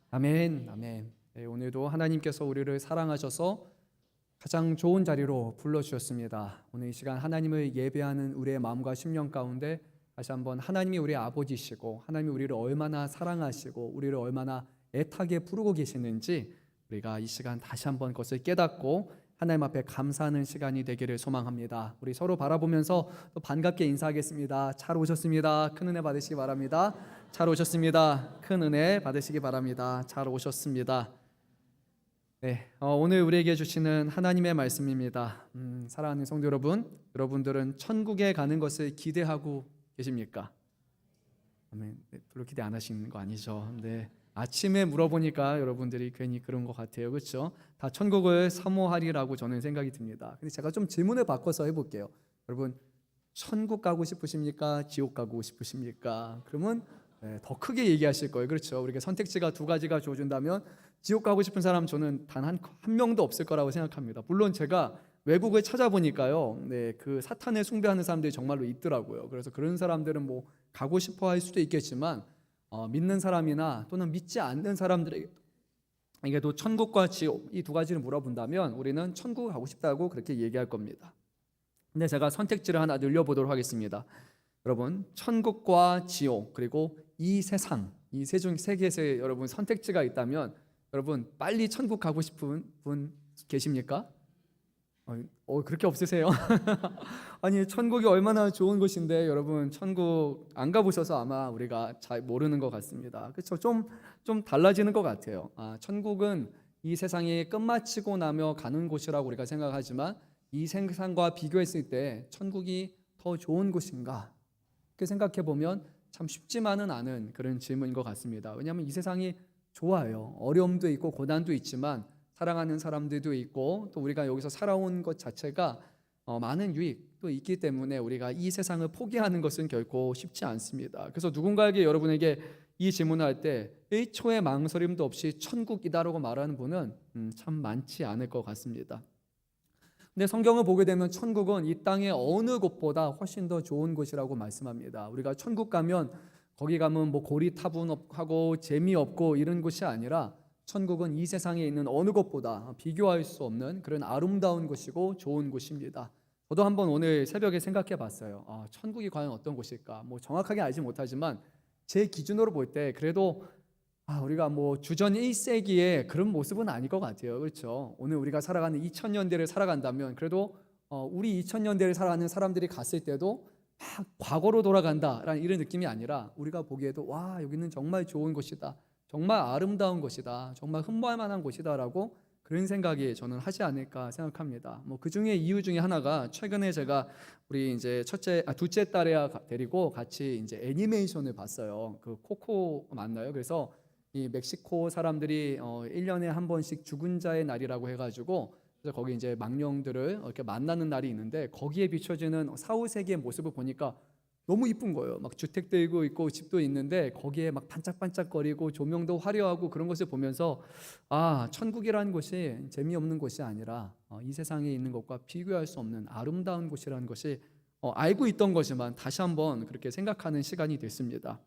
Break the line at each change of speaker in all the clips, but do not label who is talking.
아멘, 아멘. 네, 오늘도 하나님께서 우리를 사랑하셔서 가장 좋은 자리로 불러주셨습니다. 오늘 이 시간 하나님을 예배하는 우리의 마음과 심령 가운데 다시 한번 하나님이 우리의 아버지시고 하나님이 우리를 얼마나 사랑하시고 우리를 얼마나 애타게 부르고 계시는지 우리가 이 시간 다시 한번 그것을 깨닫고 하나님 앞에 감사하는 시간이 되기를 소망합니다. 우리 서로 바라보면서 또 반갑게 인사하겠습니다. 잘 오셨습니다. 큰 은혜 받으시기 바랍니다. 잘 오셨습니다. 큰 은혜 받으시기 바랍니다. 잘 오셨습니다. 네, 오늘 우리에게 주시는 하나님의 말씀입니다. 사랑하는 성도 여러분, 여러분들은 천국에 가는 것을 기대하고 계십니까? 아멘. 네, 별로 기대 안 하시는 거 아니죠? 네. 아침에 물어보니까 여러분들이 괜히 그런 것 같아요, 그렇죠? 다 천국을 사모하리라고 저는 생각이 듭니다. 근데 제가 좀 질문을 바꿔서 해볼게요. 여러분, 천국 가고 싶으십니까? 지옥 가고 싶으십니까? 그러면 더 크게 얘기하실 거예요, 그렇죠? 우리가 선택지가 두 가지가 주어진다면 지옥 가고 싶은 사람 저는 단 한 명도 없을 거라고 생각합니다. 물론 제가 외국을 찾아보니까요, 네, 그 사탄을 숭배하는 사람들이 정말로 있더라고요. 그래서 그런 사람들은 뭐 가고 싶어 할 수도 있겠지만 믿는 사람이나 또는 믿지 않는 사람들에게도 천국과 지옥 이 두 가지를 물어본다면 우리는 천국 가고 싶다고 그렇게 얘기할 겁니다. 근데 제가 선택지를 하나 늘려보도록 하겠습니다. 여러분, 천국과 지옥 그리고 이 세상 이 세 개에서 여러분 선택지가 있다면 여러분 빨리 천국 가고 싶은 분 계십니까? 그렇게 없으세요? 아니, 천국이 얼마나 좋은 곳인데 여러분 천국 안 가보셔서 아마 우리가 잘 모르는 것 같습니다. 그렇죠? 좀 달라지는 것 같아요. 천국은 이 세상이 끝마치고 나며 가는 곳이라고 우리가 생각하지만 이 세상과 비교했을 때 천국이 더 좋은 곳인가? 그렇게 생각해 보면 참 쉽지만은 않은 그런 질문인 것 같습니다. 왜냐하면 이 세상이 좋아요. 어려움도 있고 고난도 있지만 사랑하는 사람들도 있고 또 우리가 여기서 살아온 것 자체가 많은 유익도 있기 때문에 우리가 이 세상을 포기하는 것은 결코 쉽지 않습니다. 그래서 누군가에게 여러분에게 이 질문을 할 때 1초의 망설임도 없이 천국이다라고 말하는 분은 참 많지 않을 것 같습니다. 근데 성경을 보게 되면 천국은 이 땅의 어느 곳보다 훨씬 더 좋은 곳이라고 말씀합니다. 우리가 천국 가면 거기 가면 뭐 고리타분하고 재미없고 이런 곳이 아니라 천국은 이 세상에 있는 어느 곳보다 비교할 수 없는 그런 아름다운 곳이고 좋은 곳입니다. 저도 한번 오늘 새벽에 생각해 봤어요. 천국이 과연 어떤 곳일까? 뭐 정확하게 알지 못하지만 제 기준으로 볼 때 그래도 우리가 뭐 주전 1세기의 그런 모습은 아닐 것 같아요. 그렇죠? 오늘 우리가 살아가는 2000년대를 살아간다면 그래도 우리 2000년대를 살아가는 사람들이 갔을 때도 막 과거로 돌아간다라는 이런 느낌이 아니라 우리가 보기에도 와, 여기는 정말 좋은 곳이다. 정말 아름다운 곳이다. 정말 흠모할 만한 곳이다라고 그런 생각이 저는 하지 않을까 생각합니다. 뭐 그 중에 이유 중에 하나가 최근에 제가 우리 이제 둘째 딸이야 데리고 같이 이제 애니메이션을 봤어요. 그 코코 맞나요? 그래서 이 멕시코 사람들이 1년에 한 번씩 죽은 자의 날이라고 해가지고 그래서 거기 이제 망령들을 이렇게 만나는 날이 있는데 거기에 비춰지는 4, 5세기의 모습을 보니까 너무 이쁜 거예요. 막 주택도 있고 집도 있는데 거기에 막 반짝반짝거리고 조명도 화려하고 그런 것을 보면서 천국이라는 곳이 재미없는 곳이 아니라 이 세상에 있는 것과 비교할 수 없는 아름다운 곳이라는 것이 알고 있던 거지만 다시 한번 그렇게 생각하는 시간이 됐습니다.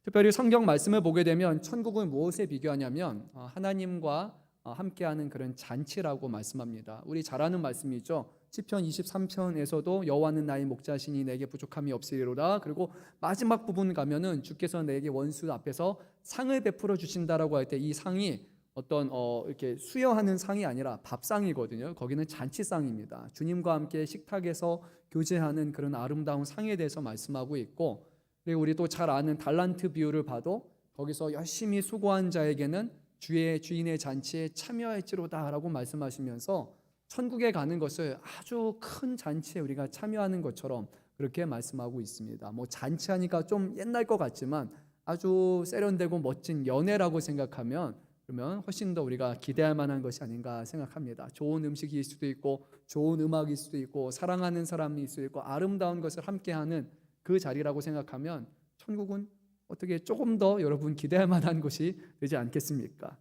특별히 성경 말씀을 보게 되면 천국은 무엇에 비교하냐면 하나님과 함께하는 그런 잔치라고 말씀합니다. 우리 잘 아는 말씀이죠. 시편 23편에서도 여호와는 나의 목자시니 내게 부족함이 없으리로다. 그리고 마지막 부분 가면은 주께서 내게 원수 앞에서 상을 베풀어 주신다라고 할 때 이 상이 어떤 이렇게 수여하는 상이 아니라 밥상이거든요. 거기는 잔치상입니다. 주님과 함께 식탁에서 교제하는 그런 아름다운 상에 대해서 말씀하고 있고, 그리고 우리 또 잘 아는 달란트 비유를 봐도 거기서 열심히 수고한 자에게는 주인의 잔치에 참여할지로다라고 말씀하시면서 천국에 가는 것을 아주 큰 잔치에 우리가 참여하는 것처럼 그렇게 말씀하고 있습니다. 뭐 잔치하니까 좀 옛날 것 같지만 아주 세련되고 멋진 연회라고 생각하면 그러면 훨씬 더 우리가 기대할 만한 것이 아닌가 생각합니다. 좋은 음식일 수도 있고 좋은 음악일 수도 있고 사랑하는 사람이 있을 수도 있고 아름다운 것을 함께하는 그 자리라고 생각하면 천국은 어떻게 조금 더 여러분 기대할 만한 곳이 되지 않겠습니까?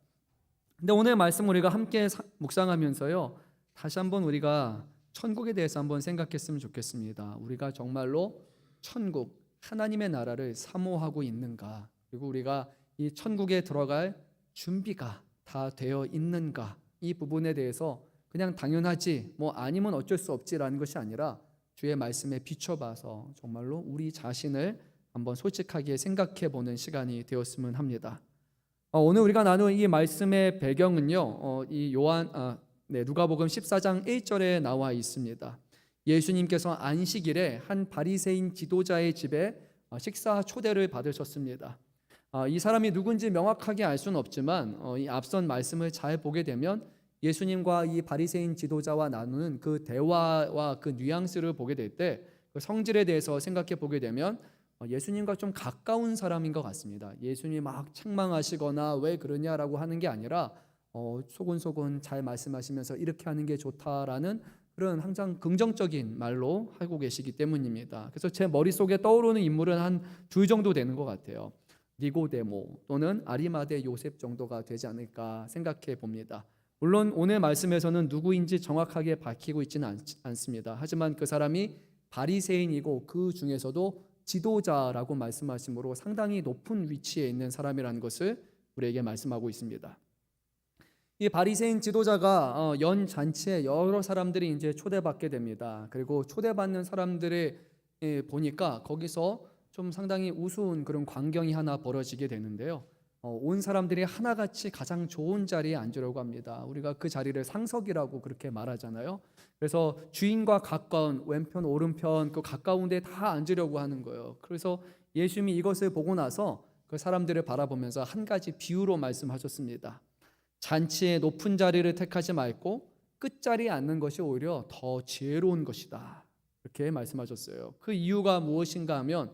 근데 오늘 말씀 우리가 함께 묵상하면서요, 다시 한번 우리가 천국에 대해서 한번 생각했으면 좋겠습니다. 우리가 정말로 천국, 하나님의 나라를 사모하고 있는가? 그리고 우리가 이 천국에 들어갈 준비가 다 되어 있는가, 이 부분에 대해서 그냥 당연하지, 뭐 아니면 어쩔 수 없지라는 것이 아니라 주의 말씀에 비춰봐서 정말로 우리 자신을 한번 솔직하게 생각해 보는 시간이 되었으면 합니다. 오늘 우리가 나눈 이 말씀의 배경은요, 이 누가복음 14장 1절에 나와 있습니다. 예수님께서 안식일에 한 바리새인 지도자의 집에 식사 초대를 받으셨습니다. 이 사람이 누군지 명확하게 알 수는 없지만 이 앞선 말씀을 잘 보게 되면 예수님과 이 바리새인 지도자와 나누는 그 대화와 그 뉘앙스를 보게 될 때 그 성질에 대해서 생각해 보게 되면 예수님과 좀 가까운 사람인 것 같습니다. 예수님이 막 책망하시거나 왜 그러냐라고 하는 게 아니라 소곤소곤 잘 말씀하시면서 이렇게 하는 게 좋다라는 그런 항상 긍정적인 말로 하고 계시기 때문입니다. 그래서 제 머릿속에 떠오르는 인물은 한 둘 정도 되는 것 같아요. 니고데모 또는 아리마대 요셉 정도가 되지 않을까 생각해 봅니다. 물론 오늘 말씀에서는 누구인지 정확하게 밝히고 있지는 않습니다. 하지만 그 사람이 바리새인이고 그 중에서도 지도자라고 말씀하심으로 상당히 높은 위치에 있는 사람이라는 것을 우리에게 말씀하고 있습니다. 이 바리새인 지도자가 연 잔치에 여러 사람들이 이제 초대받게 됩니다. 그리고 초대받는 사람들을 보니까 거기서 좀 상당히 우스운 그런 광경이 하나 벌어지게 되는데요. 온 사람들이 하나같이 가장 좋은 자리에 앉으려고 합니다. 우리가 그 자리를 상석이라고 그렇게 말하잖아요. 그래서 주인과 가까운 왼편 오른편 그 가까운 데 다 앉으려고 하는 거예요. 그래서 예수님이 이것을 보고 나서 그 사람들을 바라보면서 한 가지 비유로 말씀하셨습니다. 잔치의 높은 자리를 택하지 말고 끝자리에 앉는 것이 오히려 더 지혜로운 것이다, 이렇게 말씀하셨어요. 그 이유가 무엇인가 하면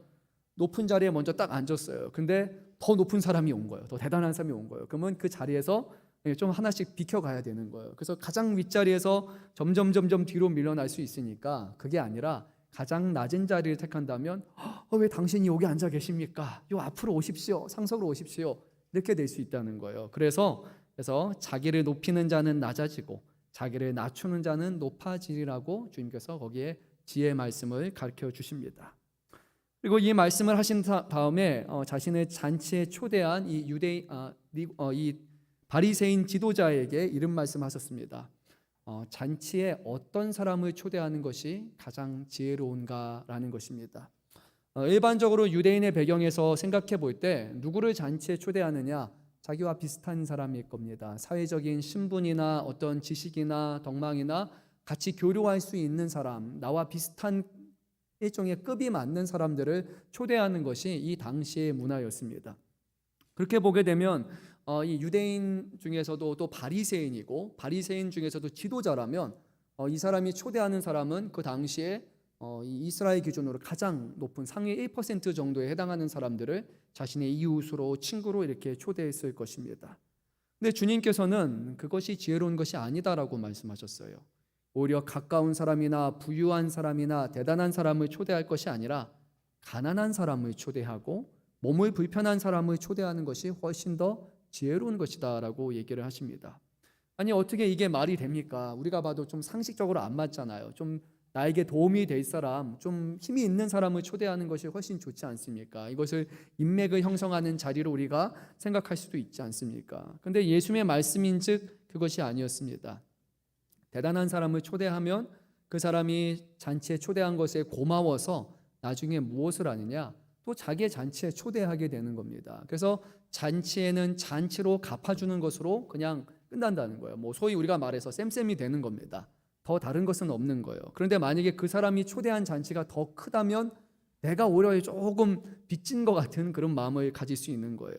높은 자리에 먼저 딱 앉았어요. 근데 더 높은 사람이 온 거예요. 더 대단한 사람이 온 거예요. 그러면 그 자리에서 좀 하나씩 비켜가야 되는 거예요. 그래서 가장 윗자리에서 점점 뒤로 밀려날 수 있으니까 그게 아니라 가장 낮은 자리를 택한다면 왜 당신이 여기 앉아 계십니까? 요 앞으로 오십시오. 상석으로 오십시오. 이렇게 될 수 있다는 거예요. 그래서 자기를 높이는 자는 낮아지고 자기를 낮추는 자는 높아지리라고 주님께서 거기에 지혜의 말씀을 가르쳐 주십니다. 그리고 이 말씀을 하신 다음에 자신의 잔치에 초대한 이 바리새인 지도자에게 이런 말씀하셨습니다. 잔치에 어떤 사람을 초대하는 것이 가장 지혜로운가라는 것입니다. 일반적으로 유대인의 배경에서 생각해 볼 때 누구를 잔치에 초대하느냐, 자기와 비슷한 사람일 겁니다. 사회적인 신분이나 어떤 지식이나 덕망이나 같이 교류할 수 있는 사람, 나와 비슷한 일종의 급이 맞는 사람들을 초대하는 것이 이 당시의 문화였습니다. 그렇게 보게 되면 이 유대인 중에서도 또 바리새인이고 바리새인 중에서도 지도자라면 이 사람이 초대하는 사람은 그 당시에 이 이스라엘 기준으로 가장 높은 상위 1% 정도에 해당하는 사람들을 자신의 이웃으로 친구로 이렇게 초대했을 것입니다. 근데 주님께서는 그것이 지혜로운 것이 아니다라고 말씀하셨어요. 오히려 가까운 사람이나 부유한 사람이나 대단한 사람을 초대할 것이 아니라 가난한 사람을 초대하고 몸을 불편한 사람을 초대하는 것이 훨씬 더 지혜로운 것이다 라고 얘기를 하십니다. 아니 어떻게 이게 말이 됩니까? 우리가 봐도 좀 상식적으로 안 맞잖아요. 좀 나에게 도움이 될 사람, 좀 힘이 있는 사람을 초대하는 것이 훨씬 좋지 않습니까? 이것을 인맥을 형성하는 자리로 우리가 생각할 수도 있지 않습니까? 근데 예수님의 말씀인즉 그것이 아니었습니다. 대단한 사람을 초대하면 그 사람이 잔치에 초대한 것에 고마워서 나중에 무엇을 하느냐? 또 자기의 잔치에 초대하게 되는 겁니다. 그래서 잔치에는 잔치로 갚아주는 것으로 그냥 끝난다는 거예요. 소위 우리가 말해서 쌤쌤이 되는 겁니다. 더 다른 것은 없는 거예요. 그런데 만약에 그 사람이 초대한 잔치가 더 크다면 내가 오히려 조금 빚진 것 같은 그런 마음을 가질 수 있는 거예요.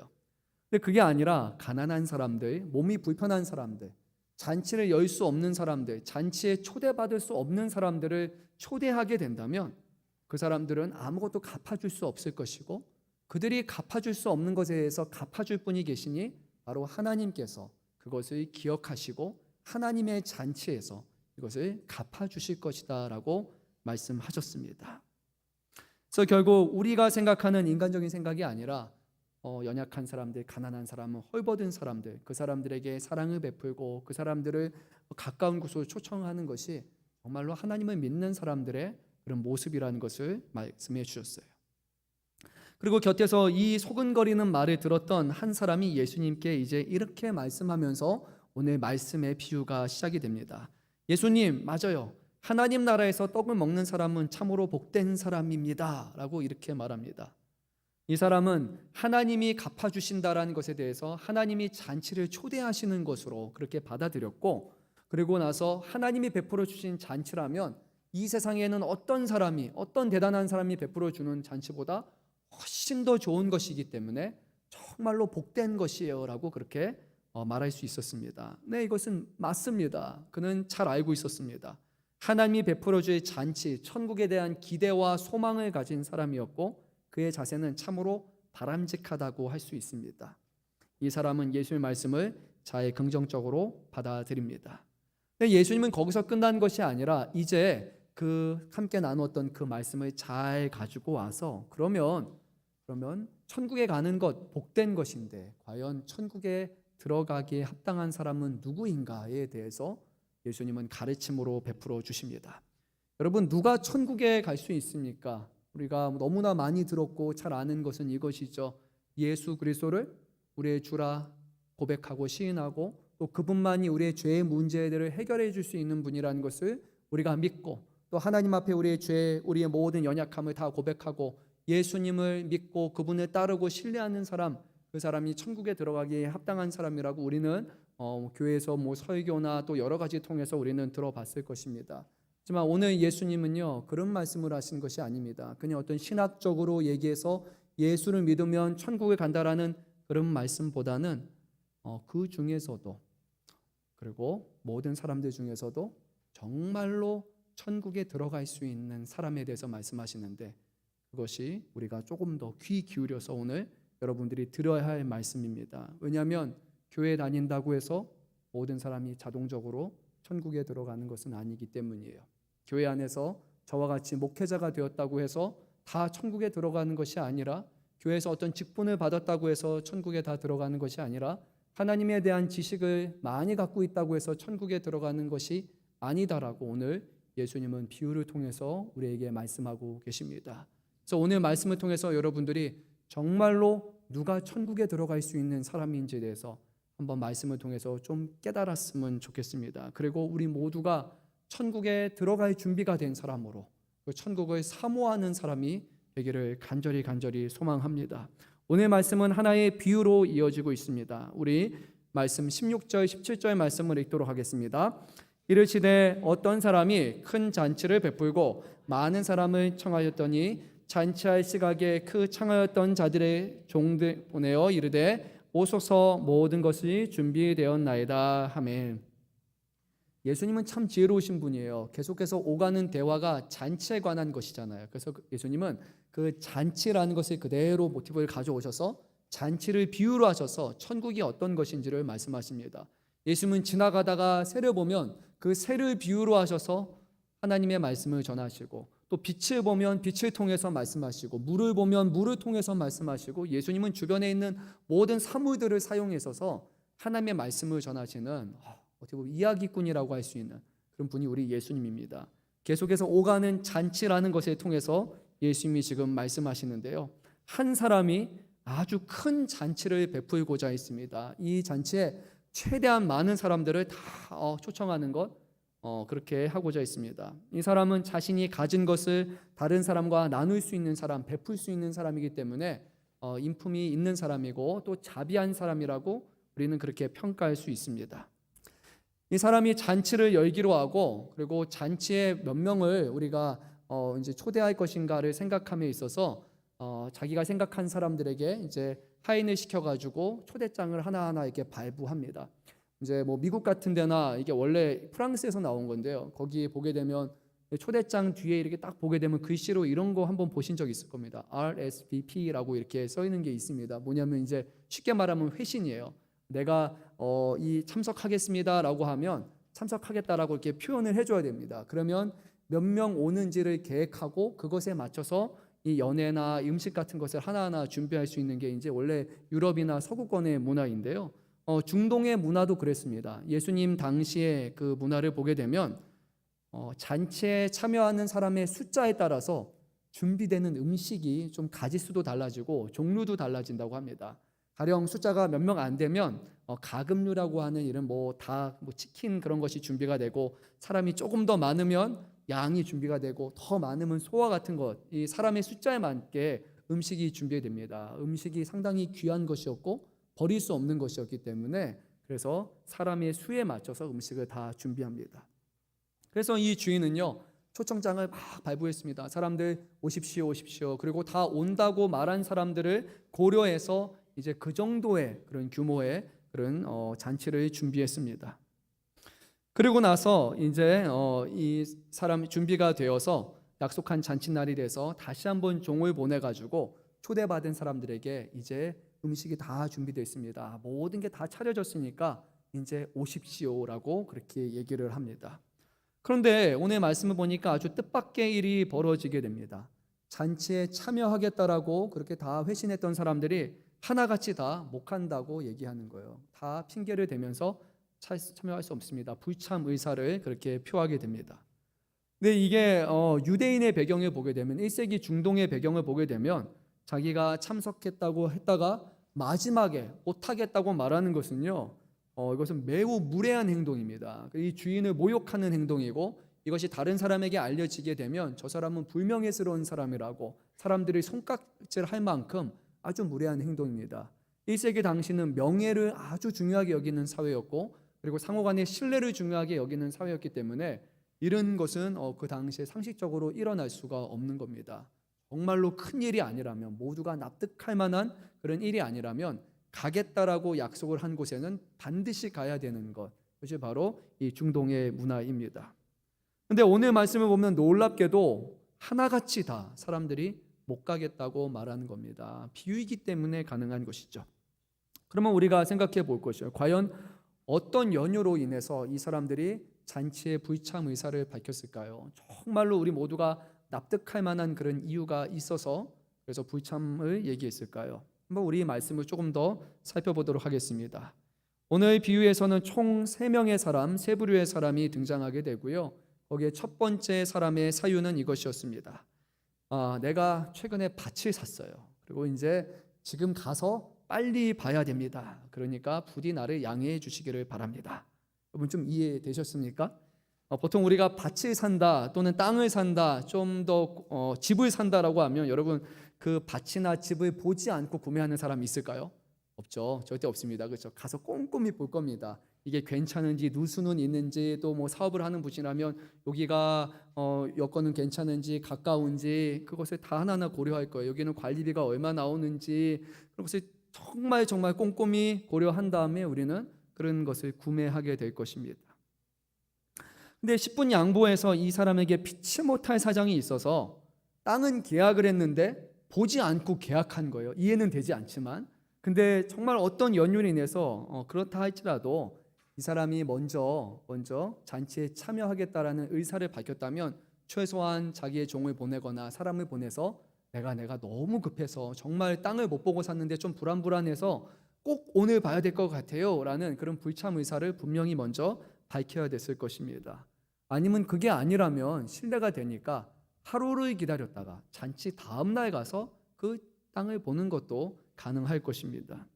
근데 그게 아니라 가난한 사람들, 몸이 불편한 사람들, 잔치를 열 수 없는 사람들, 잔치에 초대받을 수 없는 사람들을 초대하게 된다면 그 사람들은 아무것도 갚아줄 수 없을 것이고 그들이 갚아줄 수 없는 것에 대해서 갚아줄 분이 계시니 바로 하나님께서 그것을 기억하시고 하나님의 잔치에서 이것을 갚아주실 것이다 라고 말씀하셨습니다. 그래서 결국 우리가 생각하는 인간적인 생각이 아니라 연약한 사람들, 가난한 사람은 헐벗은 사람들, 그 사람들에게 사랑을 베풀고 그 사람들을 가까운 곳으로 초청하는 것이 정말로 하나님을 믿는 사람들의 그런 모습이라는 것을 말씀해 주셨어요. 그리고 곁에서 이 소근거리는 말을 들었던 한 사람이 예수님께 이제 이렇게 말씀하면서 오늘 말씀의 비유가 시작이 됩니다. 예수님, 맞아요. 하나님 나라에서 떡을 먹는 사람은 참으로 복된 사람입니다 라고 이렇게 말합니다. 이 사람은 하나님이 갚아주신다라는 것에 대해서 하나님이 잔치를 초대하시는 것으로 그렇게 받아들였고, 그리고 나서 하나님이 베풀어 주신 잔치라면 이 세상에는 어떤 사람이, 어떤 대단한 사람이 베풀어 주는 잔치보다 훨씬 더 좋은 것이기 때문에 정말로 복된 것이에요 라고 그렇게 말할 수 있었습니다. 네, 이것은 맞습니다. 그는 잘 알고 있었습니다. 하나님이 베풀어 줄 잔치, 천국에 대한 기대와 소망을 가진 사람이었고, 그의 자세는 참으로 바람직하다고 할 수 있습니다. 이 사람은 예수님의 말씀을 잘 긍정적으로 받아들입니다. 예수님은 거기서 끝난 것이 아니라 이제 그 함께 나누었던 그 말씀을 잘 가지고 와서 그러면 천국에 가는 것 복된 것인데 과연 천국에 들어가기에 합당한 사람은 누구인가에 대해서 예수님은 가르침으로 베풀어 주십니다. 여러분, 누가 천국에 갈 수 있습니까? 우리가 너무나 많이 들었고 잘 아는 것은 이것이죠. 예수 그리스도를 우리의 주라 고백하고 시인하고 또 그분만이 우리의 죄의 문제들을 해결해 줄 수 있는 분이라는 것을 우리가 믿고, 또 하나님 앞에 우리의 죄, 우리의 모든 연약함을 다 고백하고 예수님을 믿고 그분을 따르고 신뢰하는 사람, 그 사람이 천국에 들어가기에 합당한 사람이라고 우리는 교회에서 설교나 또 여러 가지 통해서 우리는 들어봤을 것입니다. 하지만 오늘 예수님은요, 그런 말씀을 하신 것이 아닙니다. 그냥 어떤 신학적으로 얘기해서 예수를 믿으면 천국에 간다라는 그런 말씀보다는 그 중에서도, 그리고 모든 사람들 중에서도 정말로 천국에 들어갈 수 있는 사람에 대해서 말씀하시는데, 그것이 우리가 조금 더 귀 기울여서 오늘 여러분들이 들어야 할 말씀입니다. 왜냐하면 교회 다닌다고 해서 모든 사람이 자동적으로 천국에 들어가는 것은 아니기 때문이에요. 교회 안에서 저와 같이 목회자가 되었다고 해서 다 천국에 들어가는 것이 아니라, 교회에서 어떤 직분을 받았다고 해서 천국에 다 들어가는 것이 아니라, 하나님에 대한 지식을 많이 갖고 있다고 해서 천국에 들어가는 것이 아니다라고 오늘 예수님은 비유를 통해서 우리에게 말씀하고 계십니다. 그래서 오늘 말씀을 통해서 여러분들이 정말로 누가 천국에 들어갈 수 있는 사람인지에 대해서 한번 말씀을 통해서 좀 깨달았으면 좋겠습니다. 그리고 우리 모두가 천국에 들어갈 준비가 된 사람으로 그 천국을 사모하는 사람이 되기를 간절히 소망합니다. 오늘 말씀은 하나의 비유로 이어지고 있습니다. 우리 말씀 16절 17절 말씀을 읽도록 하겠습니다. 이르시되 어떤 사람이 큰 잔치를 베풀고 많은 사람을 청하였더니 잔치할 시각에 그 청하였던 자들의 종들 보내어 이르되 오소서 모든 것이 준비되었나이다 하매. 예수님은 참 지혜로우신 분이에요. 계속해서 오가는 대화가 잔치에 관한 것이잖아요. 그래서 예수님은 그 잔치라는 것을 그대로 모티브를 가져오셔서 잔치를 비유로 하셔서 천국이 어떤 것인지를 말씀하십니다. 예수님은 지나가다가 새를 보면 그 새를 비유로 하셔서 하나님의 말씀을 전하시고, 또 빛을 보면 빛을 통해서 말씀하시고, 물을 보면 물을 통해서 말씀하시고, 예수님은 주변에 있는 모든 사물들을 사용해서 하나님의 말씀을 전하시는 어떻게 보면 이야기꾼이라고 할 수 있는 그런 분이 우리 예수님입니다. 계속해서 오가는 잔치라는 것을 통해서 예수님이 지금 말씀하시는데요, 한 사람이 아주 큰 잔치를 베풀고자 했습니다. 이 잔치에 최대한 많은 사람들을 다 초청하는 것, 그렇게 하고자 했습니다. 이 사람은 자신이 가진 것을 다른 사람과 나눌 수 있는 사람, 베풀 수 있는 사람이기 때문에 인품이 있는 사람이고 또 자비한 사람이라고 우리는 그렇게 평가할 수 있습니다. 이 사람이 잔치를 열기로 하고, 그리고 잔치에 몇 명을 우리가 이제 초대할 것인가를 생각함에 있어서 자기가 생각한 사람들에게 이제 하인을 시켜가지고 초대장을 하나하나 이렇게 발부합니다. 이제 미국 같은 데나 이게 원래 프랑스에서 나온 건데요, 거기 보게 되면 초대장 뒤에 이렇게 딱 보게 되면 글씨로 이런 거 한번 보신 적 있을 겁니다. RSVP라고 이렇게 써 있는 게 있습니다. 뭐냐면 이제 쉽게 말하면 회신이에요. 내가 이 참석하겠습니다라고 하면 참석하겠다라고 이렇게 표현을 해줘야 됩니다. 그러면 몇 명 오는지를 계획하고 그것에 맞춰서 이 연회나 음식 같은 것을 하나하나 준비할 수 있는 게 이제 원래 유럽이나 서구권의 문화인데요. 중동의 문화도 그랬습니다. 예수님 당시에 그 문화를 보게 되면 잔치에 참여하는 사람의 숫자에 따라서 준비되는 음식이 좀 가짓수도 달라지고 종류도 달라진다고 합니다. 가령 숫자가 몇 명 안 되면 가금류라고 하는 이런 닭, 치킨 그런 것이 준비가 되고, 사람이 조금 더 많으면 양이 준비가 되고, 더 많으면 소와 같은 것, 이 사람의 숫자에 맞게 음식이 준비됩니다. 음식이 상당히 귀한 것이었고 버릴 수 없는 것이었기 때문에, 그래서 사람의 수에 맞춰서 음식을 다 준비합니다. 그래서 이 주인은요, 초청장을 막 발부했습니다. 사람들 오십시오, 오십시오. 그리고 다 온다고 말한 사람들을 고려해서 이제 그 정도의 그런 규모의 그런 잔치를 준비했습니다. 그리고 나서 이제 이 사람이 준비가 되어서 약속한 잔치날이 돼서 다시 한번 종을 보내가지고 초대받은 사람들에게 이제 음식이 다 준비되어 있습니다. 모든 게 다 차려졌으니까 이제 오십시오라고 그렇게 얘기를 합니다. 그런데 오늘 말씀을 보니까 아주 뜻밖의 일이 벌어지게 됩니다. 잔치에 참여하겠다라고 그렇게 다 회신했던 사람들이 하나같이 다 못 간다고 얘기하는 거예요. 다 핑계를 대면서 참여할 수 없습니다. 불참 의사를 그렇게 표하게 됩니다. 근데 이게 유대인의 배경을 보게 되면, 1세기 중동의 배경을 보게 되면, 자기가 참석했다고 했다가 마지막에 못하겠다고 말하는 것은요, 이것은 매우 무례한 행동입니다. 이 주인을 모욕하는 행동이고, 이것이 다른 사람에게 알려지게 되면 저 사람은 불명예스러운 사람이라고 사람들이 손깍질할 만큼 아주 무례한 행동입니다. 1세기 당시는 명예를 아주 중요하게 여기는 사회였고, 그리고 상호간의 신뢰를 중요하게 여기는 사회였기 때문에 이런 것은 그 당시에 상식적으로 일어날 수가 없는 겁니다. 정말로 큰 일이 아니라면, 모두가 납득할 만한 그런 일이 아니라면 가겠다라고 약속을 한 곳에는 반드시 가야 되는 것, 그것이 바로 이 중동의 문화입니다. 그런데 오늘 말씀을 보면 놀랍게도 하나같이 다 사람들이 못 가겠다고 말하는 겁니다. 비유이기 때문에 가능한 것이죠. 그러면 우리가 생각해 볼 것이요, 과연 어떤 연유로 인해서 이 사람들이 잔치의 불참 의사를 밝혔을까요? 정말로 우리 모두가 납득할 만한 그런 이유가 있어서 그래서 불참을 얘기했을까요? 한번 우리 말씀을 조금 더 살펴보도록 하겠습니다. 오늘 비유에서는 총 3명의 사람, 3부류의 사람이 등장하게 되고요, 거기에 첫 번째 사람의 사유는 이것이었습니다. 내가 최근에 밭을 샀어요. 그리고 이제 지금 가서 빨리 봐야 됩니다. 그러니까 부디 나를 양해해 주시기를 바랍니다. 여러분 좀 이해되셨습니까? 보통 우리가 밭을 산다 또는 땅을 산다, 좀 더 집을 산다라고 하면, 여러분 그 밭이나 집을 보지 않고 구매하는 사람이 있을까요? 없죠. 절대 없습니다. 그렇죠? 가서 꼼꼼히 볼 겁니다. 이게 괜찮은지, 누수는 있는지, 또 사업을 하는 분이라면 여기가 여건은 괜찮은지, 가까운지, 그것을 다 하나하나 고려할 거예요. 여기는 관리비가 얼마 나오는지, 그런 것을 정말 꼼꼼히 고려한 다음에 우리는 그런 것을 구매하게 될 것입니다. 근데 10분 양보해서 이 사람에게 피치 못할 사정이 있어서 땅은 계약을 했는데 보지 않고 계약한 거예요. 이해는 되지 않지만, 근데 정말 어떤 연유로 인해서 그렇다 할지라도 이 사람이 먼저 잔치에 참여하겠다라는 의사를 밝혔다면, 최소한 자기의 종을 보내거나 사람을 보내서 내가 너무 급해서 정말 땅을 못 보고 샀는데 좀 불안해서 꼭 오늘 봐야 될 것 같아요 라는 그런 불참 의사를 분명히 먼저 밝혀야 됐을 것입니다. 아니면 그게 아니라면 신뢰가 되니까 하루를 기다렸다가 잔치 다음 날 가서 그 땅을 보는 것도 가능할 것입니다.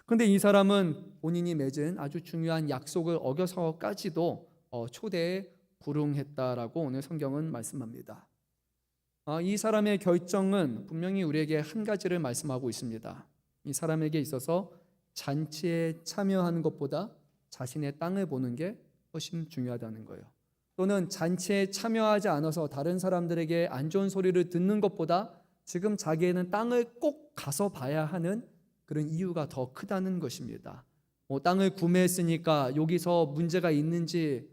그런데 이 사람은 본인이 맺은 아주 중요한 약속을 어겨서까지도 초대에 불응했다라고 오늘 성경은 말씀합니다. 이 사람의 결정은 분명히 우리에게 한 가지를 말씀하고 있습니다. 이 사람에게 있어서 잔치에 참여하는 것보다 자신의 땅을 보는 게 훨씬 중요하다는 거예요. 또는 잔치에 참여하지 않아서 다른 사람들에게 안 좋은 소리를 듣는 것보다 지금 자기에는 땅을 꼭 가서 봐야 하는 그런 이유가 더 크다는 것입니다. 땅을 구매했으니까 여기서 문제가 있는지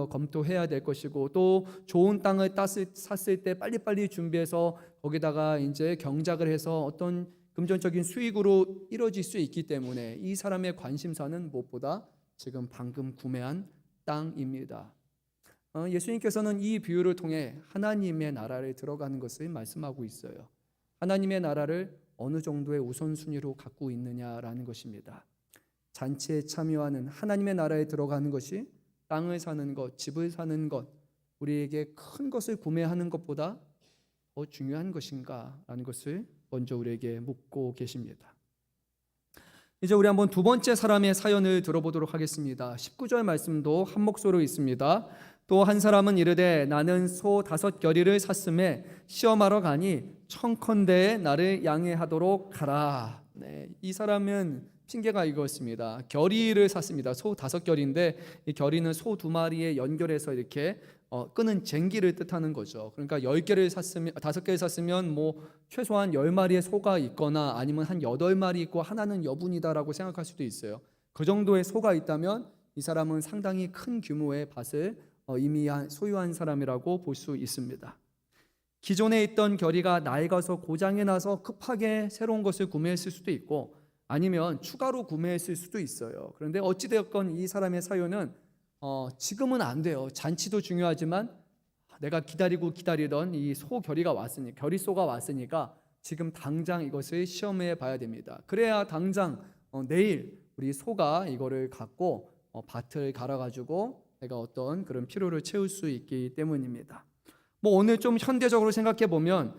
검토해야 될 것이고, 또 좋은 땅을 샀을 때 빨리빨리 준비해서 거기다가 이제 경작을 해서 어떤 금전적인 수익으로 이루어질 수 있기 때문에 이 사람의 관심사는 무엇보다 지금 방금 구매한 땅입니다. 예수님께서는 이 비유를 통해 하나님의 나라를 들어가는 것을 말씀하고 있어요. 하나님의 나라를 어느 정도의 우선순위로 갖고 있느냐라는 것입니다. 잔치에 참여하는 하나님의 나라에 들어가는 것이 땅을 사는 것, 집을 사는 것, 우리에게 큰 것을 구매하는 것보다 더 중요한 것인가? 라는 것을 먼저 우리에게 묻고 계십니다. 이제 우리 한번 두 번째 사람의 사연을 들어보도록 하겠습니다. 19절 말씀도 한 목소리로 있습니다. 또 한 사람은 이르되 나는 소 5겨리를 샀음에 시험하러 가니 청컨대 나를 양해하도록 하라. 네, 이 사람은 핑계가 이거였습니다. 겨리를 샀습니다. 소 5겨리인데 이 겨리는 소 2마리에 연결해서 이렇게 끄는 쟁기를 뜻하는 거죠. 그러니까 10개를 샀으면 5개를 샀으면 뭐 최소한 10마리의 소가 있거나 아니면 한 8마리 있고 하나는 여분이다라고 생각할 수도 있어요. 그 정도의 소가 있다면 이 사람은 상당히 큰 규모의 밭을 이미 소유한 사람이라고 볼 수 있습니다. 기존에 있던 겨리가 낡아서 고장이 나서 급하게 새로운 것을 구매했을 수도 있고 아니면 추가로 구매했을 수도 있어요. 그런데 어찌되었건 이 사람의 사유는 지금은 안 돼요. 잔치도 중요하지만 내가 기다리던 이 소겨리가 왔으니 겨리소가 왔으니까 지금 당장 이것을 시험해 봐야 됩니다. 그래야 당장 내일 우리 소가 이거를 갖고 밭을 갈아가지고 내가 어떤 그런 필요를 채울 수 있기 때문입니다. 뭐 오늘 좀 현대적으로 생각해 보면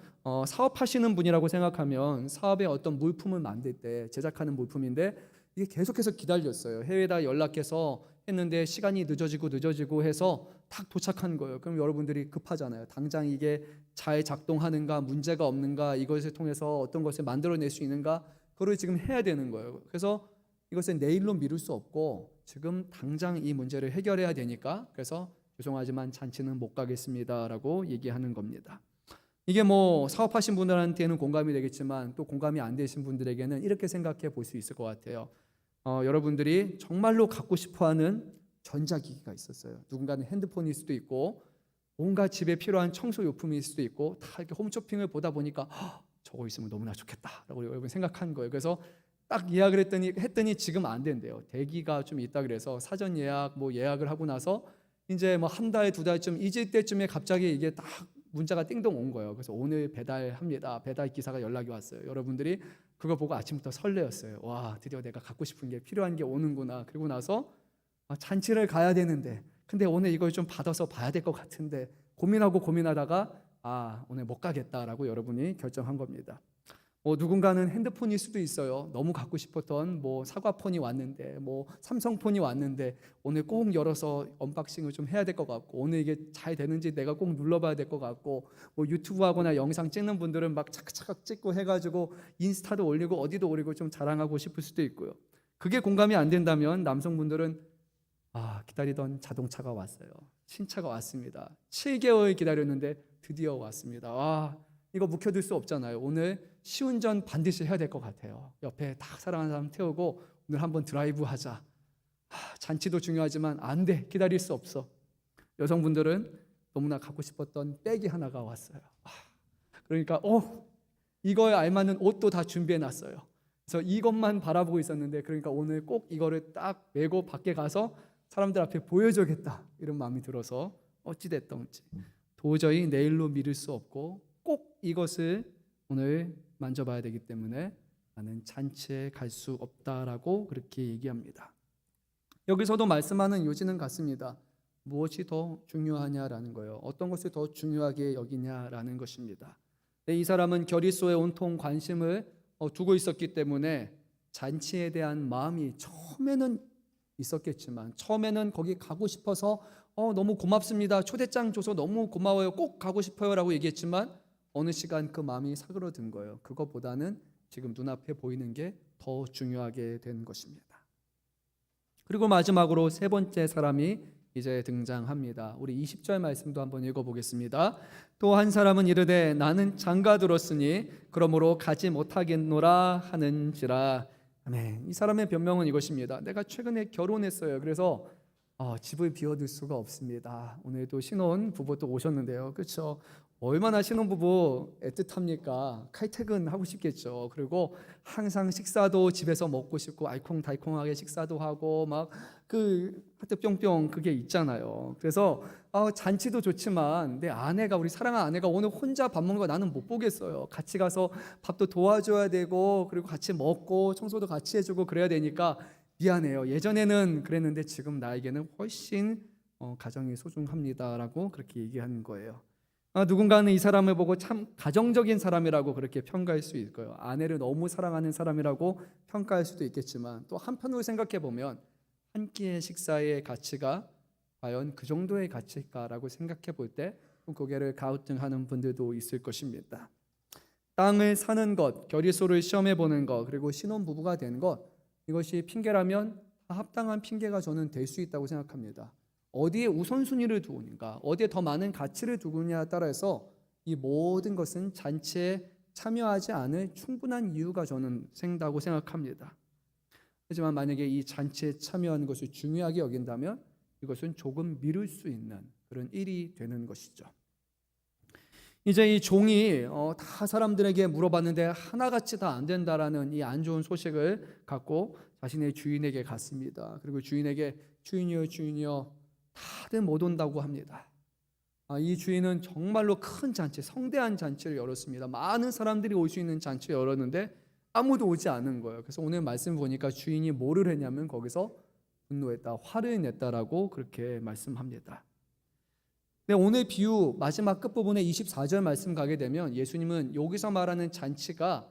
사업하시는 분이라고 생각하면 사업의 어떤 물품을 만들 때 제작하는 물품인데 이게 계속해서 기다렸어요. 해외에다 연락해서 했는데 시간이 늦어지고 해서 딱 도착한 거예요. 그럼 여러분들이 급하잖아요. 당장 이게 잘 작동하는가, 문제가 없는가, 이것을 통해서 어떤 것을 만들어낼 수 있는가, 그걸 지금 해야 되는 거예요. 그래서 이것을 내일로 미룰 수 없고 지금 당장 이 문제를 해결해야 되니까 그래서 죄송하지만 잔치는 못 가겠습니다라고 얘기하는 겁니다. 이게 뭐 사업하신 분들한테는 공감이 되겠지만 또 공감이 안 되신 분들에게는 이렇게 생각해 볼 수 있을 것 같아요. 여러분들이 정말로 갖고 싶어하는 전자기기가 있었어요. 누군가는 핸드폰일 수도 있고 온갖 집에 필요한 청소용품일 수도 있고 다 이렇게 홈쇼핑을 보다 보니까 저거 있으면 너무나 좋겠다라고 여러분 생각한 거예요. 그래서 딱 예약을 했더니 지금 안 된대요. 대기가 좀 있다 그래서 사전 예약 예약을 하고 나서 이제 뭐 한 달, 2달쯤 잊을 때쯤에 갑자기 이게 딱 문자가 띵동 온 거예요. 그래서 오늘 배달합니다. 배달 기사가 연락이 왔어요. 여러분들이 그거 보고 아침부터 설레었어요. 와, 드디어 내가 갖고 싶은 게 필요한 게 오는구나. 그리고 나서 잔치를 가야 되는데 근데 오늘 이걸 좀 받아서 봐야 될 것 같은데 고민하다가 오늘 못 가겠다라고 여러분이 결정한 겁니다. 누군가는 핸드폰일 수도 있어요. 너무 갖고 싶었던 사과폰이 왔는데 삼성폰이 왔는데 오늘 꼭 열어서 언박싱을 좀 해야 될 것 같고 오늘 이게 잘 되는지 내가 꼭 눌러봐야 될 것 같고 유튜브 하거나 영상 찍는 분들은 막 차크차크 찍고 해가지고 인스타도 올리고 어디도 올리고 좀 자랑하고 싶을 수도 있고요. 그게 공감이 안 된다면 남성분들은 기다리던 자동차가 왔어요. 신차가 왔습니다. 7개월 기다렸는데 드디어 왔습니다. 이거 묵혀둘 수 없잖아요. 오늘 시운전 반드시 해야 될 것 같아요. 옆에 딱 사랑하는 사람 태우고 오늘 한번 드라이브 하자. 잔치도 중요하지만 안 돼. 기다릴 수 없어. 여성분들은 너무나 갖고 싶었던 백이 하나가 왔어요. 그러니까 이거에 알맞는 옷도 다 준비해놨어요. 그래서 이것만 바라보고 있었는데 그러니까 오늘 꼭 이거를 딱 메고 밖에 가서 사람들 앞에 보여줘야겠다. 이런 마음이 들어서 어찌됐던지 도저히 내일로 미룰 수 없고 꼭 이것을 오늘 만져봐야 되기 때문에 나는 잔치에 갈 수 없다라고 그렇게 얘기합니다. 여기서도 말씀하는 요지는 같습니다. 무엇이 더 중요하냐라는 거예요. 어떤 것을 더 중요하게 여기냐라는 것입니다. 이 사람은 겨리소에 온통 관심을 두고 있었기 때문에 잔치에 대한 마음이 처음에는 있었겠지만 처음에는 거기 가고 싶어서 너무 고맙습니다. 초대장 줘서 너무 고마워요. 꼭 가고 싶어요 라고 얘기했지만 어느 시간 그 마음이 사그러든 거예요. 그것보다는 지금 눈앞에 보이는 게 더 중요하게 된 것입니다. 그리고 마지막으로 세 번째 사람이 이제 등장합니다. 우리 20절 말씀도 한번 읽어보겠습니다. 또 한 사람은 이르되 나는 장가 들었으니 그러므로 가지 못하겠노라 하는지라. 아멘. 이 사람의 변명은 이것입니다. 내가 최근에 결혼했어요. 그래서 집을 비워둘 수가 없습니다. 오늘도 신혼 부부 또 오셨는데요. 그렇죠? 얼마나 신혼부부 애틋합니까? 칼퇴근하고 싶겠죠. 그리고 항상 식사도 집에서 먹고 싶고 알콩달콩하게 식사도 하고 하트 뿅뿅 그게 있잖아요. 그래서 잔치도 좋지만 내 아내가 우리 사랑하는 아내가 오늘 혼자 밥 먹는 거 나는 못 보겠어요. 같이 가서 밥도 도와줘야 되고 그리고 같이 먹고 청소도 같이 해주고 그래야 되니까 미안해요. 예전에는 그랬는데 지금 나에게는 훨씬 가정이 소중합니다라고 그렇게 얘기하는 거예요. 누군가는 이 사람을 보고 참 가정적인 사람이라고 그렇게 평가할 수 있을 거예요. 아내를 너무 사랑하는 사람이라고 평가할 수도 있겠지만, 또 한편으로 생각해 보면 한 끼의 식사의 가치가 과연 그 정도의 가치일까라고 생각해 볼 때 고개를 갸우뚱하는 분들도 있을 것입니다. 땅을 사는 것, 결의소를 시험해 보는 것, 그리고 신혼부부가 되는 것, 이것이 핑계라면 합당한 핑계가 저는 될 수 있다고 생각합니다. 어디에 우선순위를 두느냐, 어디에 더 많은 가치를 두느냐에 따라서 이 모든 것은 잔치에 참여하지 않을 충분한 이유가 저는 생긴다고 생각합니다. 하지만 만약에 이 잔치에 참여하는 것을 중요하게 여긴다면 이것은 조금 미룰 수 있는 그런 일이 되는 것이죠. 이제 이 종이 다 사람들에게 물어봤는데 하나같이 다 안 된다라는 이 안 좋은 소식을 갖고 자신의 주인에게 갔습니다. 그리고 주인에게 주인이여 주인이여 다들 못 온다고 합니다. 이 주인은 정말로 큰 잔치, 성대한 잔치를 열었습니다. 많은 사람들이 올 수 있는 잔치를 열었는데 아무도 오지 않은 거예요. 그래서 오늘 말씀 보니까 주인이 뭐를 했냐면 거기서 분노했다, 화를 냈다라고 그렇게 말씀합니다. 네, 오늘 비유 마지막 끝부분에 24절 말씀 가게 되면 예수님은 여기서 말하는 잔치가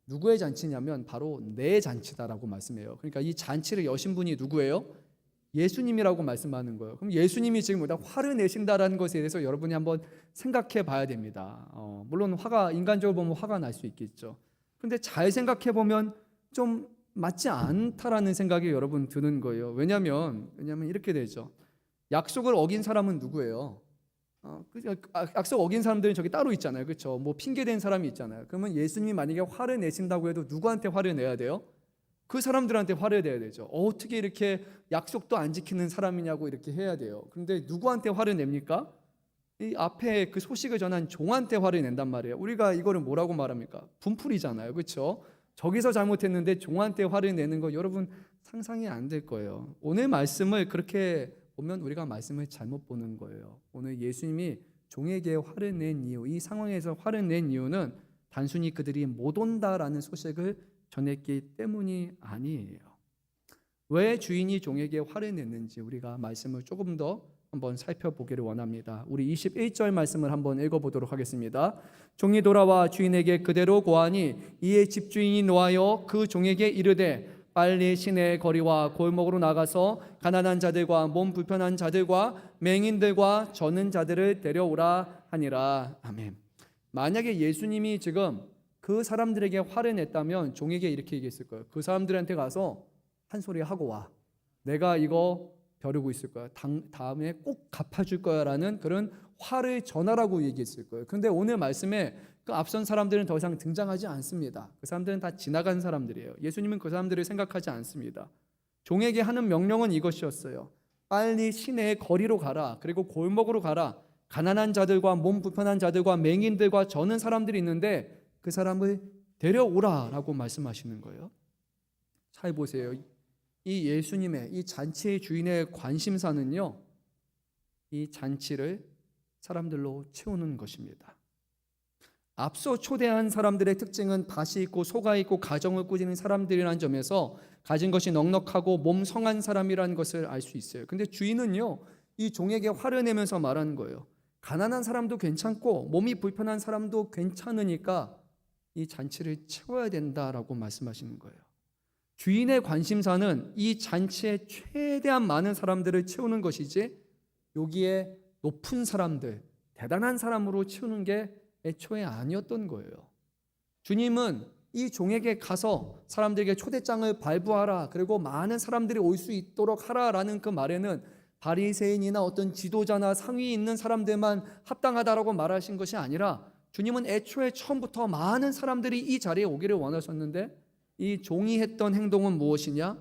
누구의 잔치냐면 바로 내 잔치다라고 말씀해요. 그러니까 이 잔치를 여신 분이 누구예요? 예수님이라고 말씀하는 거예요. 그럼 예수님이 지금 화를 내신다라는 것에 대해서 여러분이 한번 생각해 봐야 됩니다. 물론 인간적으로 보면 화가 날 수 있겠죠. 그런데 잘 생각해 보면 좀 맞지 않다라는 생각이 여러분 드는 거예요. 왜냐하면 이렇게 되죠. 약속을 어긴 사람은 누구예요? 약속 어긴 사람들은 저기 따로 있잖아요. 그렇죠? 뭐 핑계 댄 사람이 있잖아요. 그러면 예수님이 만약에 화를 내신다고 해도 누구한테 화를 내야 돼요? 그 사람들한테 화를 내야 되죠. 어떻게 이렇게 약속도 안 지키는 사람이냐고 이렇게 해야 돼요. 그런데 누구한테 화를 냅니까? 이 앞에 그 소식을 전한 종한테 화를 낸단 말이에요. 우리가 이거를 뭐라고 말합니까? 분풀이잖아요. 그렇죠? 저기서 잘못했는데 종한테 화를 내는 거 여러분 상상이 안 될 거예요. 오늘 말씀을 그렇게 보면 우리가 말씀을 잘못 보는 거예요. 오늘 예수님이 종에게 화를 낸 이유, 이 상황에서 화를 낸 이유는 단순히 그들이 못 온다라는 소식을 전했기 때문이 아니에요. 왜 주인이 종에게 화를 냈는지 우리가 말씀을 조금 더 한번 살펴보기를 원합니다. 우리 21절 말씀을 한번 읽어보도록 하겠습니다. 종이 돌아와 주인에게 그대로 고하니 이에 집주인이 노하여 그 종에게 이르되 빨리 시내 거리와 골목으로 나가서 가난한 자들과 몸 불편한 자들과 맹인들과 저는 자들을 데려오라 하니라. 아멘. 만약에 예수님이 지금 그 사람들에게 화를 냈다면 종에게 이렇게 얘기했을 거예요. 그 사람들한테 가서 한 소리 하고 와. 내가 이거 벼르고 있을 거야. 다음에 꼭 갚아줄 거야 라는 그런 화를 전하라고 얘기했을 거예요. 그런데 오늘 말씀에 그 앞선 사람들은 더 이상 등장하지 않습니다. 그 사람들은 다 지나간 사람들이에요. 예수님은 그 사람들을 생각하지 않습니다. 종에게 하는 명령은 이것이었어요. 빨리 시내의 거리로 가라. 그리고 골목으로 가라. 가난한 자들과 몸 불편한 자들과 맹인들과 저는 사람들이 있는데 그 사람을 데려오라라고 말씀하시는 거예요. 잘 보세요. 이 예수님의 이 잔치의 주인의 관심사는요, 이 잔치를 사람들로 채우는 것입니다. 앞서 초대한 사람들의 특징은 밭이 있고 소가 있고 가정을 꾸리는 사람들이라는 점에서 가진 것이 넉넉하고 몸 성한 사람이라는 것을 알 수 있어요. 근데 주인은요, 이 종에게 화를 내면서 말하는 거예요. 가난한 사람도 괜찮고 몸이 불편한 사람도 괜찮으니까 이 잔치를 채워야 된다라고 말씀하시는 거예요. 주인의 관심사는 이 잔치에 최대한 많은 사람들을 채우는 것이지 여기에 높은 사람들, 대단한 사람으로 채우는 게 애초에 아니었던 거예요. 주님은 이 종에게 가서 사람들에게 초대장을 발부하라, 그리고 많은 사람들이 올 수 있도록 하라라는 그 말에는 바리새인이나 어떤 지도자나 상위 있는 사람들만 합당하다라고 말하신 것이 아니라 주님은 애초에 처음부터 많은 사람들이 이 자리에 오기를 원하셨는데 이 종이 했던 행동은 무엇이냐?